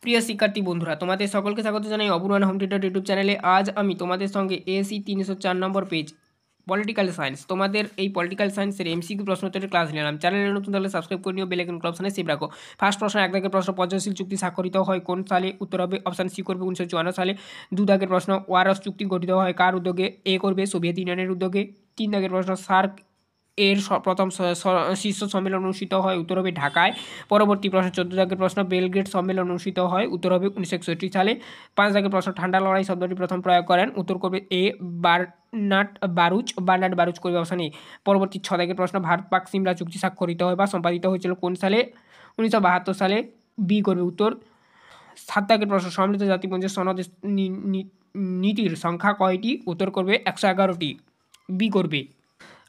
প্রিয় শিক্ষার্থী বন্ধুরা, তোমাদের সকলকে স্বাগত জানাই অপূর্বায়ন হোম টিউটর ইউটিউব চ্যানেলে। আজ আমি তোমাদের সঙ্গে এসি 304 নম্বর পেজ পলিটিক্যাল সায়েন্স, তোমাদের এই পলিটিক্যাল সায়েন্সের এমসিকিউ প্রশ্নোত্তরের ক্লাস নিলাম। চ্যানেলে নতুন তাহলে সাবস্ক্রাইব করে নিও, বেল আইকন অপশনে সেভ রাখো। ফার্স্ট প্রশ্ন, এক দাগের প্রশ্ন, পঞ্চশীল চুক্তি স্বাক্ষরিত হয় কোন সালে? উত্তর হবে অপশান সি করবে 1954 সালে। দু দাগের প্রশ্ন, ওয়ারস চুক্তি গঠিত হয় কার উদ্যোগে? এ করবে সোভিয়েত ইউনিয়নের উদ্যোগে। তিন দাগের প্রশ্ন, সার্ক এর প্রথম শীর্ষ সম্মেলন অনুষ্ঠিত হয়? উত্তর হবে ঢাকায়। পরবর্তী প্রশ্ন 14 দাগের প্রশ্ন, বেলগ্রেড সম্মেলন অনুষ্ঠিত হয়? উত্তর হবে 1961 সালে। 5 দাগের প্রশ্ন, ঠান্ডা লড়াই শব্দটি প্রথম প্রয়োগ করেন? উত্তর করবে এ বার্নার্ড বারুচ করবে অপশন এ। পরবর্তী 6 দাগের প্রশ্ন, ভারত পাক সিমলা চুক্তি স্বাক্ষরিত হয় বা সম্পাদিত হয়েছিল কোন সালে? 1972 সালে। বি করবে উত্তর। 7 দাগের প্রশ্ন, সম্মিলিত জাতিপুঞ্জের সনদ নীতির সংখ্যা কয়টি? উত্তর করবে 111টি, বি করবে।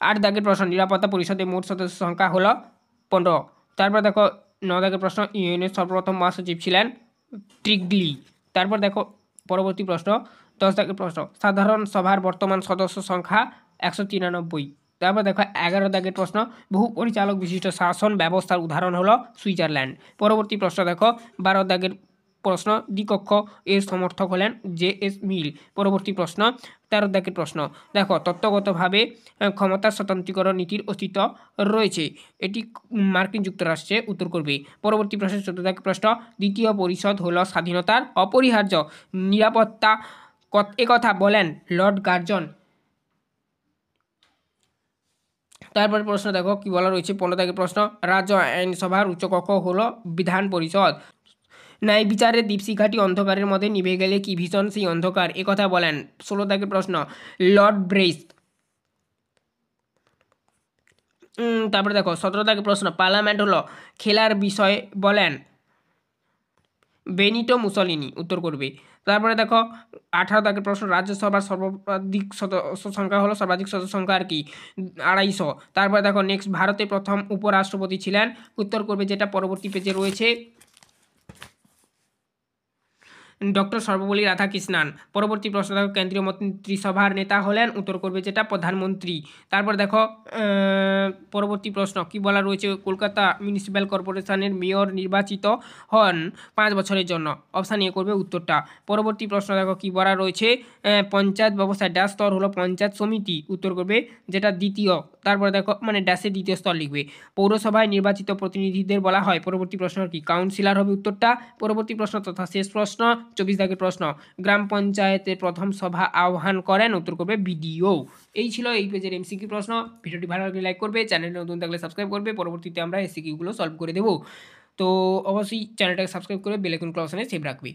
8 দাগের প্রশ্ন, নিরাপত্তা পরিষদে মোট সদস্য সংখ্যা হলো 15। তারপর দেখো 9 দাগের প্রশ্ন, ইউএনের সর্বপ্রথম মহাসচিব ছিলেন ট্রিগলি। তারপর দেখো পরবর্তী প্রশ্ন 10 দাগের প্রশ্ন, সাধারণ সভার বর্তমান সদস্য সংখ্যা 193। তারপর দেখো 11 দাগের প্রশ্ন, বহু পরিচালক বিশিষ্ট শাসন ব্যবস্থার উদাহরণ হলো সুইজারল্যান্ড। পরবর্তী প্রশ্ন দেখো 12 দাগের প্রশ্ন, দ্বিকক্ষ এর সমর্থক হলেন জে.এস. মিল। পরবর্তী প্রশ্ন 13 দাগের প্রশ্ন, দেখো তত্ত্বগতভাবে ক্ষমতার স্বতন্ত্রীকরণ নীতির অস্তিত্ব রয়েছে, এটি মার্কিন যুক্তরাষ্ট্রে। উত্তর করবে। পরবর্তী প্রশ্ন 14 দাগের প্রশ্ন, দ্বিতীয় পরিষদ হলো স্বাধীনতার অপরিহার্য নিরাপত্তা একথা বলেন লর্ড কার্জন। তারপর প্রশ্ন দেখো কি বলা রয়েছে 15 দাগের প্রশ্ন, রাজ্য আইনসভার উচ্চকক্ষ হলো বিধান পরিষদ। ন্যায় বিচারে দীপশিখাটি অন্ধকারের মধ্যে নিভে গেলে কি ভীষণ সেই অন্ধকার, একথা বলেন 16 দাগের প্রশ্ন, লর্ড ব্রেস। তারপরে দেখো 17 দাগের প্রশ্ন, পার্লামেন্ট হলো খেলার বিষয় বলেন বেনিটো মুসলিনি। উত্তর করবে। তারপরে দেখো 18 দাগের প্রশ্ন, রাজ্যসভার সর্বাধিক সদস্য সংখ্যা হলো সর্বাধিক সদস্য সংখ্যা আর কি 250। তারপরে দেখো নেক্সট, ভারতের প্রথম উপরাষ্ট্রপতি ছিলেন? উত্তর করবে যেটা পরবর্তী পেজে রয়েছে, ডক্টর সর্বপল্লী রাধাকৃষ্ণান। পরবর্তী প্রশ্ন দেখো, কেন্দ্রীয় মন্ত্রিসভার নেতা হলেন? উত্তর করবে যেটা প্রধানমন্ত্রী। তারপর দেখো পরবর্তী প্রশ্ন কি বলা রয়েছে, কলকাতা মিউনিসিপ্যাল কর্পোরেশনের মেয়র নির্বাচিত হন 5 বছরের জন্য? অপশান এ করবে উত্তরটা। পরবর্তী প্রশ্ন দেখো কি বলা রয়েছে, পঞ্চায়েত ব্যবস্থায় ড্যাশ স্তর হলো পঞ্চায়েত সমিতি। উত্তর করবে যেটা দ্বিতীয়। তারপরে দেখো মানে ড্যাশের দ্বিতীয় স্তর লিখবে। পৌরসভায় নির্বাচিত প্রতিনিধিদের বলা হয়? পরবর্তী প্রশ্ন কি কাউন্সিলর হবে উত্তরটা। পরবর্তী প্রশ্ন তথা শেষ প্রশ্ন 24 দাগের প্রশ্ন, গ্রাম পঞ্চায়েতের প্রথম সভা আহ্বান করেন? উত্তর করবে বিডিও। এই ছিল এই পেজের এমসিকিউ প্রশ্ন। ভিডিওটি ভালো লাগলে লাইক করবে, চ্যানেলে নতুন থাকলে সাবস্ক্রাইব করবে, পরবর্তীতে আমরা এমসিকিউগুলো সলভ করে দেবো। তো অবশ্যই চ্যানেলটাকে সাবস্ক্রাইব করে বেল আইকন অপশনে সেভ রাখবে।